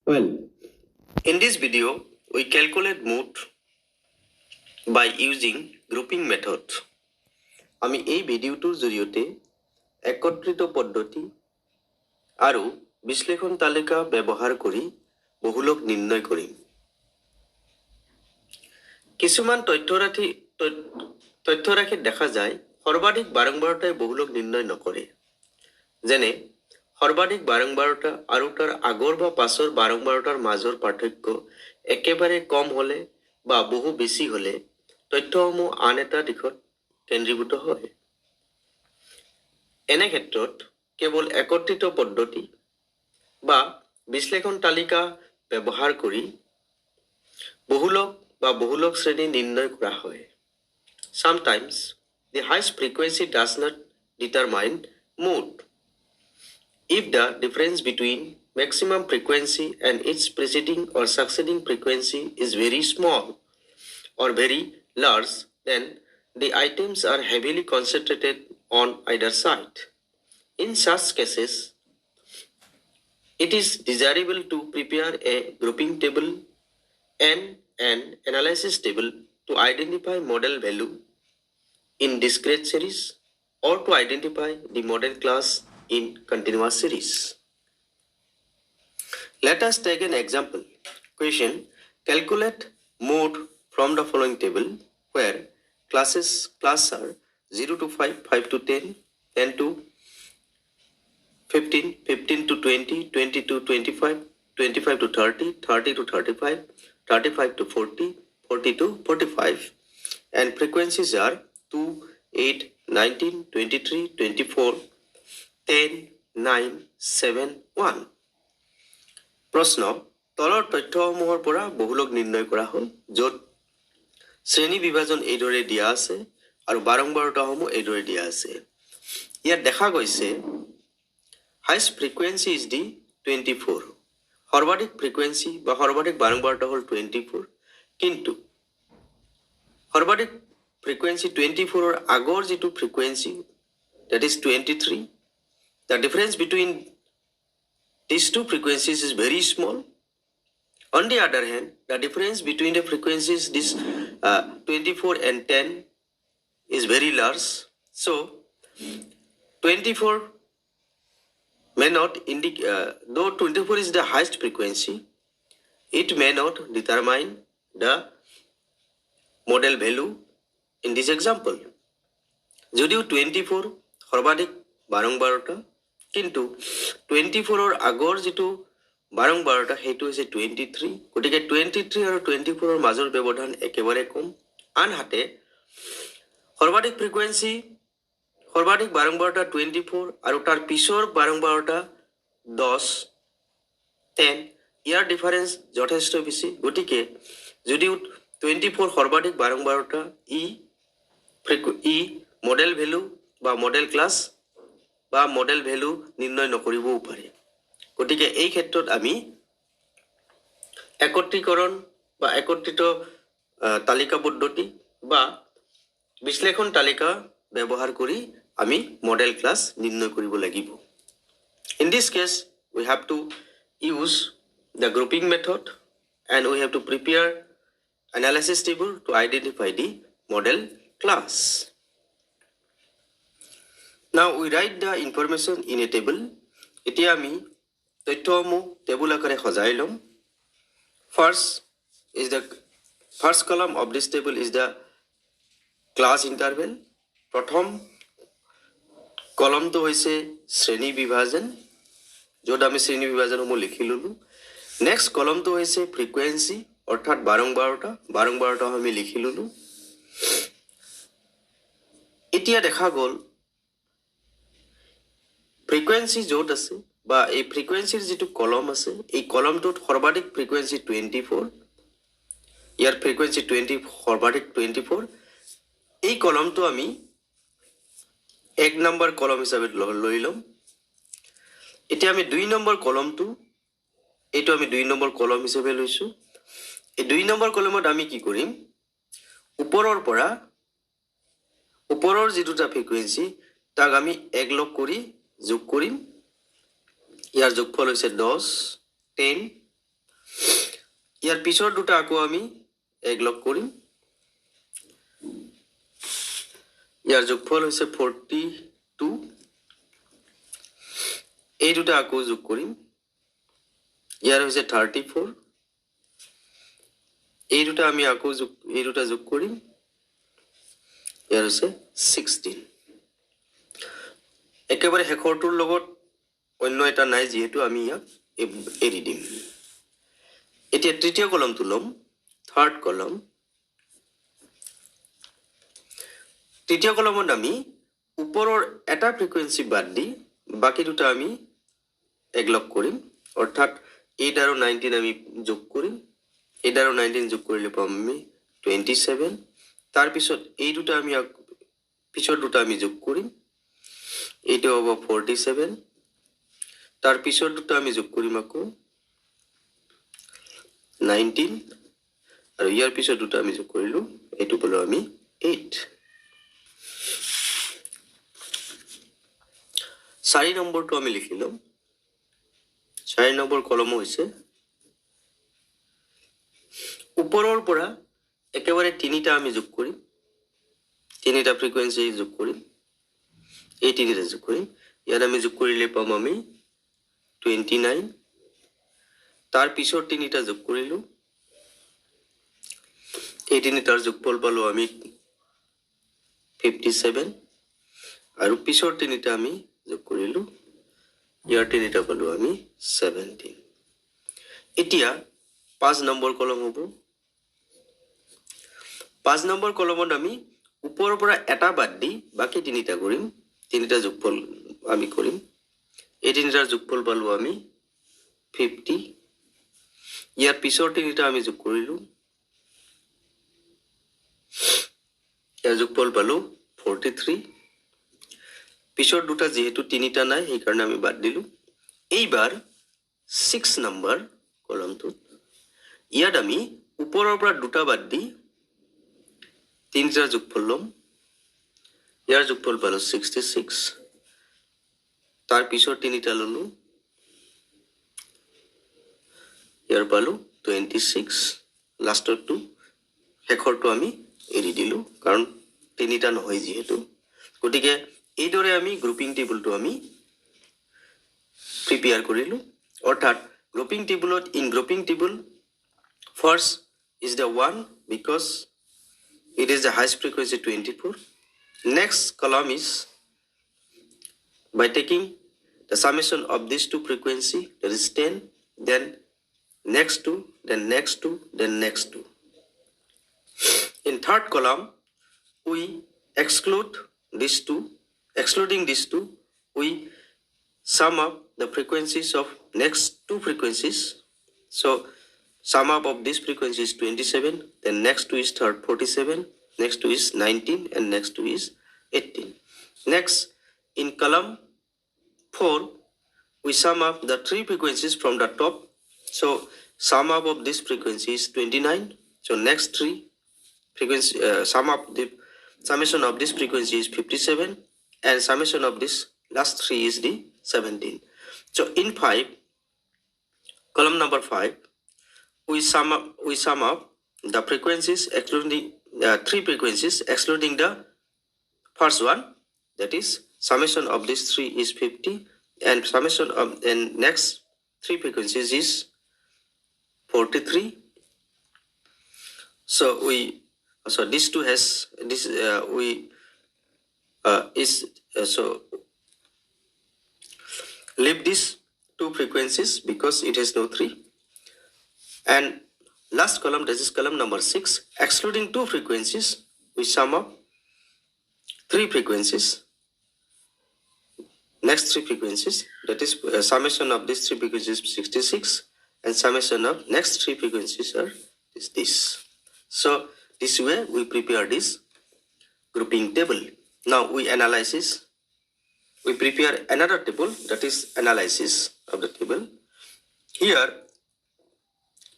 Well, in this video, we calculate mode by using grouping method. আমি এই ভিডিওটোৰ জৰিয়তে একত্ৰিত পদ্ধতি আৰু বিশ্লেষণ তালিকা ব্যৱহাৰ কৰি বহুলক নিৰ্ণয় কৰিম। কিছুমান তথ্য ৰাখি দেখা যায় সৰ্বাধিক বাৰম্বাৰতাই বহুলক নিৰ্ণয় নকৰে। যেনে সৰ্বাধিক বাৰম্বাৰতা আৰু তাৰ আগৰ বা পাছৰ বাৰম্বাৰতাৰ মাজৰ পাৰ্থক্য একেবাৰে কম হলে বা বহু বেছি হলে তথ্যসমূহ আন এটা দিশত কেন্দ্ৰীভূত হয়। এনে ক্ষেত্ৰত কেৱল একত্ৰিত পদ্ধতি বা বিশ্লেষণ তালিকা ব্যৱহাৰ কৰি বহুলক শ্ৰেণী নিৰ্ণয় কৰা হয়। Sometimes the highest frequency does not determine mode. If the difference between maximum frequency and its preceding or succeeding frequency is very small or very large, then the items are heavily concentrated on either side. In such cases, it is desirable to prepare a grouping table and an analysis table to identify model value in discrete series or to identify the model class in continuous series. Let us take an example. Question: calculate mode from the following table where class are 0 to 5, 5 to 10, 10 to 15, 15 to 20, 20 to 25, 25 to 30, 30 to 35, 35 to 40, 40 to 45, and frequencies are 2, 8, 19, 23, 24, 10, 9, 7, 1. প্ৰশ্ন: তলৰ তথ্যসমূহৰ পৰা বহুলক নিৰ্ণয় কৰা হ'ল, য'ত শ্ৰেণী বিভাজন এইদৰে দিয়া আছে আৰু বাৰম্বাৰতাসমূহ এইদৰে দিয়া আছে। ইয়াত দেখা গৈছে highest frequency is the 24. সৰ্বাধিক ফ্ৰিকুৱেঞ্চি বা সৰ্বাধিক বাৰম্বাৰতা হ'ল 24, কিন্তু সৰ্বাধিক ফ্ৰিকুৱেঞ্চি 24ৰ আগৰ যিটো frequency, that is 23, the difference between these two frequencies is very small. On the other hand, the difference between the frequencies 24 and 10 is very large. So 24 may not indicate, though 24 is the highest frequency, it may not determine the model value in this example. যদিও 24 সৰ্বাধিক বাৰম্বাৰতা, কিন্তু 24ৰ আগৰ যিটো বাৰম্বাৰতা সেইটো হৈছে 23, গতিকে 23 আৰু 24ৰ মাজৰ ব্যৱধান একেবাৰে কম। আনহাতে সৰ্বাধিক ফ্ৰিকুৱেঞ্চি সৰ্বাধিক বাৰম্বাৰতা 24 আৰু তাৰ পিছৰ বাৰম্বাৰতা 10, 10, ইয়াৰ ডিফাৰেঞ্চ যথেষ্ট বেছি। গতিকে যদিও 24 সৰ্বাধিক বাৰম্বাৰতা ই মডেল ভেলু বা মডেল ক্লাছ বা মডেল ভেলু নিৰ্ণয় নকৰিবও পাৰে। গতিকে এই ক্ষেত্ৰত আমি একত্ৰীকৰণ বা একত্ৰিত তালিকা পদ্ধতি বা বিশ্লেষণ তালিকা ব্যৱহাৰ কৰি আমি মডেল ক্লাছ নিৰ্ণয় কৰিব লাগিব। In this case, we have to use the grouping method and we have to prepare analysis table to identify the model class. Now we write the information in a table. এতিয়া আমি তথ্যসমূহ table আকাৰে সজাই লম। First column of this table is the class interval. প্ৰথম কলমটো হৈছে শ্ৰেণী বিভাজন, য'ত আমি শ্ৰেণী বিভাজনসমূহ লিখি ললো। নেক্সট কলমটো হৈছে ফ্ৰিকুৱেঞ্চি, অৰ্থাৎ বাৰম্বাৰতা আমি লিখি ললো। এতিয়া দেখা গ'ল ফ্ৰিকুৱেঞ্চি য'ত আছে বা এই ফ্ৰিকুৱেঞ্চিৰ যিটো কলম আছে, এই কলমটোত সৰ্বাধিক ফ্ৰিকুৱেঞ্চি 24, ইয়াৰ ফ্ৰিকুৱেঞ্চি সৰ্বাধিক 24। এই কলমটো আমি 1 নম্বৰ কলম হিচাপে লৈ ল'ম। এতিয়া আমি 2 নম্বৰ কলমটো, এইটো আমি 2 নম্বৰ কলম হিচাপে লৈছো। এই 2 নম্বৰ কলমত আমি কি কৰিম, ওপৰৰ যিটোটা ফ্ৰিকুৱেঞ্চি তাক আমি একলগ কৰি যোগ কৰিম। ইয়াৰ যোগফল হৈছে 10, 10, ইয়াৰ পিছৰ দুটা আকৌ আমি এক লগ কৰিম ইয়াৰ যোগফল হৈছে 42 এই দুটা আকৌ যোগ কৰিম ইয়াৰ হৈছে 34 এই দুটা আমি আকৌ যোগ কৰিম ইয়াৰ হৈছে 16 একেবাৰে শেষৰটোৰ লগত অন্য এটা নাই যেহেতু আমি ইয়াক এৰি দিম এতিয়া তৃতীয় কলমটো লম থাৰ্ড কলম তৃতীয় কলমত আমি ওপৰৰ এটা ফ্ৰিকুৱেন্সি বাদ দি বাকি দুটা আমি একলগ কৰিম অৰ্থাৎ 8 আৰু 19 আমি যোগ কৰিম 8 আৰু 19 যোগ কৰিলে পাম আমি 27 তাৰ পিছত এই দুটা আমি পিছৰ দুটা আমি যোগ কৰিম এইটো হ'ব 47 তাৰ পিছৰ দুটা আমি যোগ কৰিম আকৌ 19 আৰু ইয়াৰ পিছৰ দুটা আমি যোগ কৰিলো এইটো পালো আমি 8 4 নম্বৰটো আমি লিখিলো 4 নম্বৰ কলম হৈছে ওপৰৰ পৰা একেবাৰে তিনিটা আমি যোগ কৰিম তিনিটা ফ্ৰিকুৱেন্সি যোগ কৰিম এই তিনিটা যোগ কৰিম ইয়াত আমি যোগ কৰিলে পাম আমি 29 তাৰ পিছৰ তিনিটা যোগ কৰিলো এই তিনিটাৰ যোগফল পালো আমি 57 আৰু পিছৰ তিনিটা আমি যোগ কৰিলো ইয়াৰ তিনিটা পালো আমি 17 এতিয়া 5 নম্বৰ কলম হ'ব 5 নম্বৰ কলমত আমি ওপৰৰ পৰা এটা বাদ দি বাকি তিনিটা কৰিম তিনিটা যোগফল আমি কৰিম এই তিনিটাৰ যোগফল পালো আমি 50 ইয়াৰ পিছৰ তিনিটা আমি যোগ কৰিলো ইয়াৰ যোগফল পালো 43 পিছৰ দুটা যেহেতু তিনিটা নাই এই কাৰণে আমি বাদ দিলো এইবাৰ 6 নম্বৰ কলমটো ইয়াত আমি ওপৰৰ পৰা দুটা বাদ দি তিনিটাৰ যোগফল লম ইয়াৰ যোগফল পালো 66 তাৰ পিছৰ তিনিটা ললো ইয়াৰ পালো 26 লাষ্টৰটো শেষৰটো আমি এৰি দিলো কাৰণ তিনিটা নহয় যেহেতু গতিকে এইদৰে আমি গ্ৰুপিং টেবুলটো আমি প্ৰিপেয়াৰ কৰিলো অৰ্থাৎ গ্ৰুপিং টেবুলত in grouping table first is the 1 because it is the highest frequency 24 next column is by taking the summation of these two frequency that is 10 then next two then next two then next two in third column we exclude these two excluding these two we sum up the frequencies of next two frequencies so sum up of this frequency is 27 then next two is 47 next two is 19 and next two is 18 next in column 4 we sum up the three frequencies from the top so sum up of this frequency is 29 so next three frequency summation of this frequency is 57 and summation of this last three is the 17 so in 5 column number 5 we sum up the frequencies excluding three frequencies excluding the first one that is summation of this three is 50 and summation of and next three frequencies is 43 so this two has this so leave these two frequencies because it has no three and last column that is column number 6 excluding two frequencies we sum up three frequencies next three frequencies that is summation of these three frequencies 66 and summation of next three frequencies are this so this way we prepare this grouping table now we prepare another table that is analysis of the table here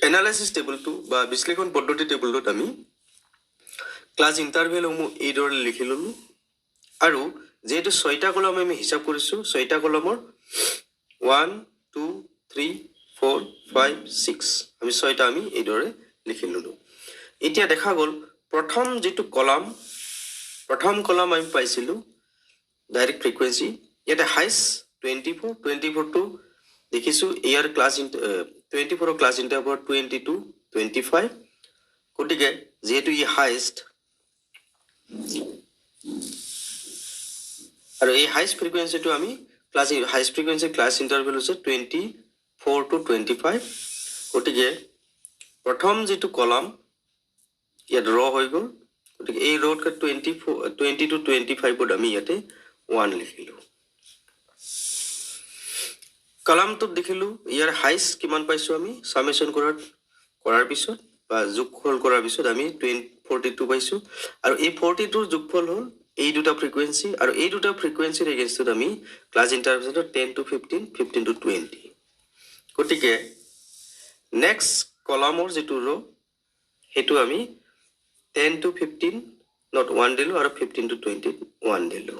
analysis table to বা বিশ্লেষণ পদ্ধতি টেবুলত আমি class interval এই দৰে লিখি ললো আৰু যেহেতু 6টা কলম আমি হিসাব কৰিছো 6টা কলমৰ 1 2 3 4 5 6 আমি ছয়টা আমি এইদৰে লিখি ললো এতিয়া দেখা গল প্ৰথম যেটো প্ৰথম কলাম আমি পাইছিলো ডাইৰেক্ট ফ্ৰিকুৱেন্সি ইয়াতে হাইষ্ট 24 টু দেখিছো ইয়াৰ ক্লাছ 24 ক্লাছ ইন্টাৰভেল 22 25 গতিকে যেহেতু ই হাইষ্ট আৰু এই হাইষ্ট ফ্ৰিকুৱেন্সিটো আমি class highest frequency class interval হৈছে 24 to 25 গতিকে প্ৰথম যেটো কলাম ইয়াত ৰ হৈ গল গতিকে এই ৰত 20 to 25 ত আমি ইয়াতে 1 লিখিলো কলামটো দেখিলো ইয়াৰ হাইষ্ট কিমান পাইছো আমি সামেশন কৰাৰ পিছত বা যোগফল কৰাৰ পিছত আমি 42 পাইছো আৰু এই 42 ৰ যোগফল হল এই দুটা ফ্ৰিকুৱেন্সি আৰু এই দুটা ফ্ৰিকুৱেন্সিৰ এগেইনষ্টত আমি ক্লাছ ইন্টাৰভেলত 10 to 15 15 to 20 গতিকে নেক্সট কলামৰ যেটো ৰ হেতু আমি 10 to 15 not 1 দিলো আৰু 15 to 20 1 দিলো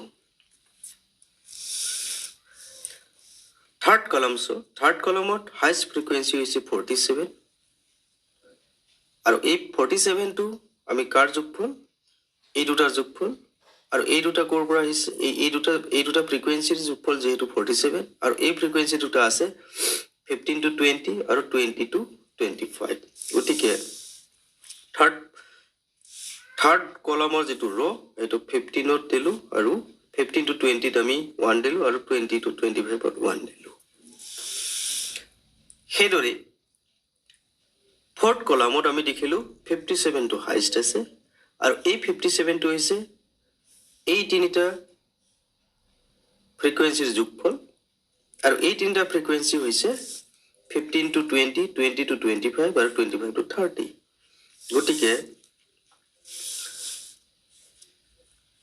থাৰ্ড কলামত হাইষ্ট ফ্ৰিকুৱেন্সি হৈছে 47 আৰু এই 47 টো আমি কাৰ যোগফল এই দুটাৰ যোগফল আৰু এই দুটা কোৰ পৰা আহিছে এই দুটা ফ্ৰিকুৱেন্সিৰ যোগফল যেহেতু 47 আৰু এই ফ্ৰিকুৱেন্সি দুটা আছে 15 to 20 আৰু 20 to 25 গতিকে থাৰ্ড কলামৰ যেটো ৰ এটো 15 ত দিলো আৰু 15 to 20 ত আমি 1 দিলো আৰু 20 to 25 ত 1 দিলো হেদৰে ফৰ্থ কলামত আমি দেখিলো 57 টো হাইষ্ট আছে আৰু এই 57 টো হৈছে এই তিনিটা ফ্ৰিকুৱেন্সিৰ যোগফল আৰু এই তিনিটা ফ্ৰিকুৱেন্সি হৈছে 15 to 20 20 to 25 আৰু 25 to 30 গতিকে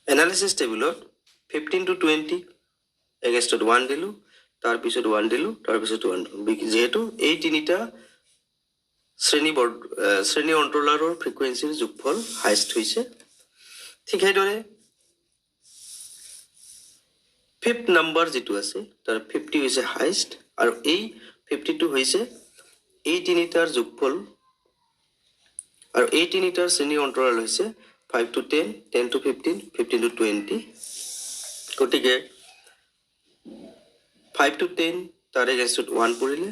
এনালাইসিস টেবুলত 15 to 20 এগেইনষ্টত 1 দিলো তাৰ পিছত 1 দিলো তাৰ পিছত 1 যেহেতু এই তিনিটা শ্ৰেণী অন্তৰালৰ ফ্ৰিকুৱেন্সিৰ যোগফল হাইষ্ট হৈছে ঠিক সেইদৰে ফিফথ নাম্বাৰ যেটো আছে তাৰ 50 হৈছে হাইষ্ট আৰু এই 52 হৈছে এই তিনিটাৰ যোগফল আৰু এই তিনিটাৰ শ্ৰেণী অন্তৰাল হৈছে 5 to 10 10 to 15 15 to 20 গতিকে 5 to 10 তাৰ এগেইনষ্টত 1 পৰিলে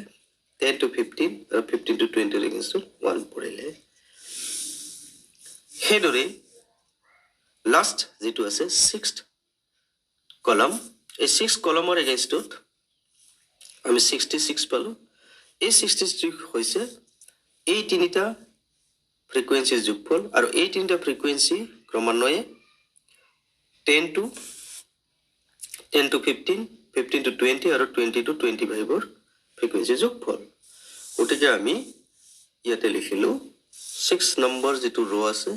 10 to 15 আৰু 15 to 20 এগেইনষ্টত 1 পৰিলে হেদৰে লাষ্ট যেটো আছে 6th কলাম এই 6th কলামৰ এগেইনষ্টত আমি 66 পালো এই 66 হৈছে এই তিনিটা ফ্ৰিকুৱেন্সিৰ যোগফল আৰু এই তিনিটা ফ্ৰিকুৱেন্সি ক্ৰমান্বয়ে 10 to 15 15 to 20 আৰু 20 to 25 ৰ ফ্ৰিকুৱেন্সি যোগফল গতিকে আমি ইয়াতে লিখিলো 6 নম্বৰ যেটো ৰ আছে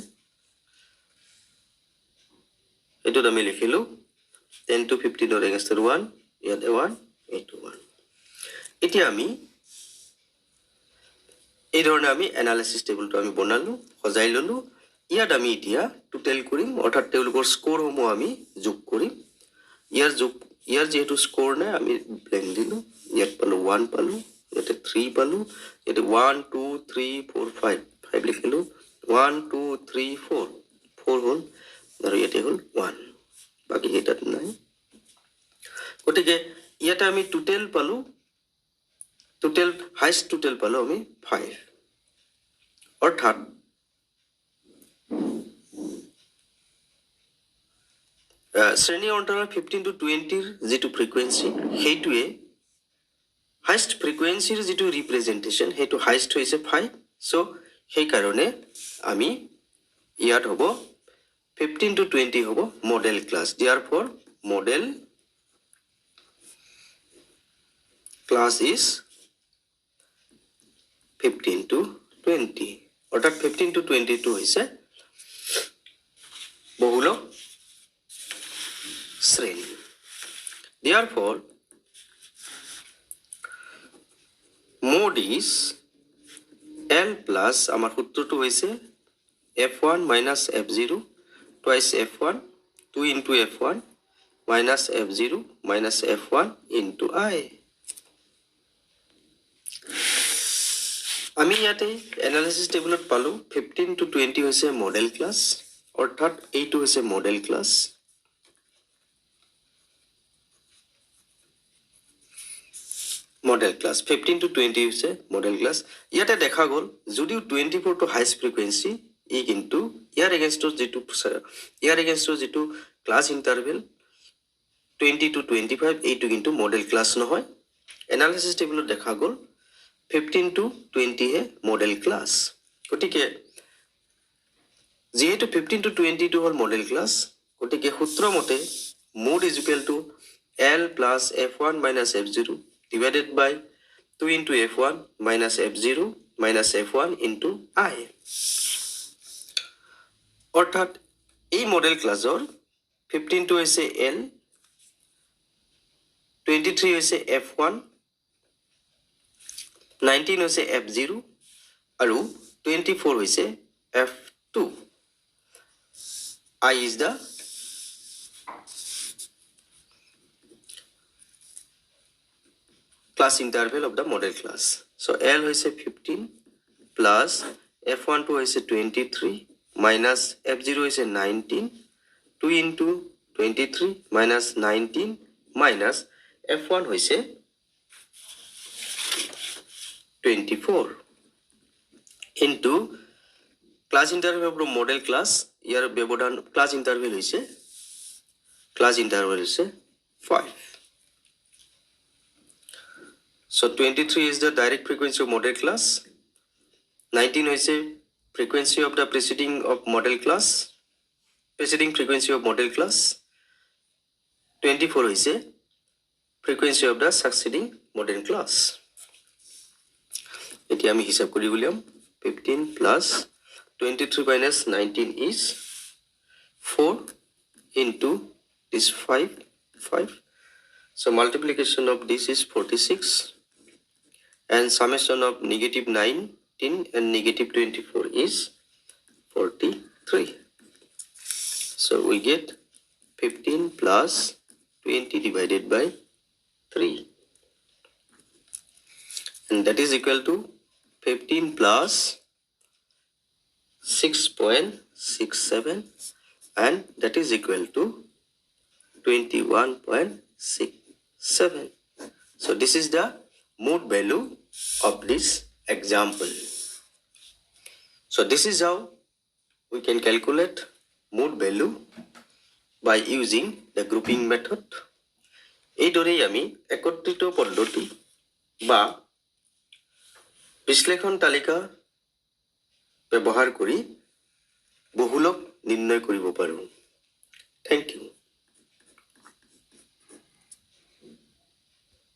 এটো আমি লিখিলো 10 to 15 ৰ এগেইনষ্টত 1 ইয়াতে 1 এইটো 1 এতিয়া আমি এই ধৰণে আমি এনালাইসিস টেবুলটো আমি বনালো সজাই ললো ইয়াত আমি এতিয়া টোটাল কৰিম অৰ্থাৎ তেওঁলোকৰ স্কোৰ সমূহ আমি যোগ কৰিম ইয়াৰ যেহেতু স্কোৰ নাই আমি ব্লেংক দিলো ইয়াত পালো 1 পালো ইয়াতে 3 পালো ইয়াতে 1 2 3 4 5 5 লিখিলো 1 2 3 4 4 হল আৰু ইয়াতে হল 1 বাকি এটাত নাই গতিকে ইয়াতে আমি টোটাল পালো হাইষ্ট টোটাল পালো আমি 5 অৰ্থাৎ শ্ৰেণী অন্তৰাল 15 to 20 ৰ যেটো ফ্ৰিকুৱেন্সি হেতুৱে হাইষ্ট ফ্ৰিকুৱেন্সিৰ যেটো ৰিপ্ৰেজেন্টেশন হেতু হাইষ্ট হৈছে 5 সো সেই কাৰণে আমি ইয়াত হ'ব 15 to 20 হ'ব model class therefore model class is 15 to 20 অৰ্থাৎ 15 to 22 হৈছে বহুলক শ্ৰেণী therefore mod is L plus আমাৰ সূত্ৰটো হৈছে f1 minus f0 twice f1 2 into f1 minus f0 minus f1 into I আমি ইয়াতে এনালাইসিস টেবুলত পালো 15 to 20 হৈছে মডেল ক্লাছ, অৰ্থাৎ এইটো হৈছে model class. Model class 15 to 20 হৈছে মডেল ক্লাছ। ইয়াতে দেখা গ'ল যদিও 24 টো হাইষ্ট ফ্ৰিকুৱেঞ্চি, ই কিন্তু ইয়াৰ এগেইনষ্টৰ যিটো ক্লাছ ইণ্টাৰভেল 20 to 25 এইটো কিন্তু মডেল ক্লাছ নহয়। এনালাইসিস টেবুলত দেখা গ'ল 15 to 20 হে মডেল ক্লাছ। গতিকে যেহেতু 15 to 20 টো হ'ল মডেল ক্লাছ, গতিকে সূত্ৰ মতে mode is equal to L plus F1 minus F0 divided by 2 into F1 minus F0 minus F1 into I। অৰ্থাৎ এই মডেল ক্লাছৰ 15 টো হৈছে L, 23 হৈছে F1, 19 হৈছে F0 আৰু 24 হৈছে F2। I is the class interval of the model class. So L হৈছে 15 plus F12 হৈছে 23 minus F0 হৈছে 19, 2 into 23 minus 19 minus F1 হৈছে 24 into class interval of the model class। ইয়াৰ ব্যৱধান class interval হৈছে 5। So 23 is the direct frequency of model class, 19 হৈছে frequency of the preceding frequency of model class, 24 হৈছে frequency of the succeeding model class। এতিয়া আমি হিসাব কৰি উলিয়াম 15 plus 23 minus 19 is 4 into this 5. So multiplication of this is 46 and summation of negative 19 and negative 24 is 43. So we get 15 plus 20 divided by 3, and that is equal to 15 plus 6.67, and that is equal to 21.67. So this is the mode value of this example. So this is how we can calculate mode value by using the grouping method. এইদৰেই আমি একত্ৰিত পদ্ধতি বা বিশ্লেষণ তালিকা ব্যৱহাৰ কৰি বহুলক নিৰ্ণয় কৰিব পাৰোঁ। Thank you.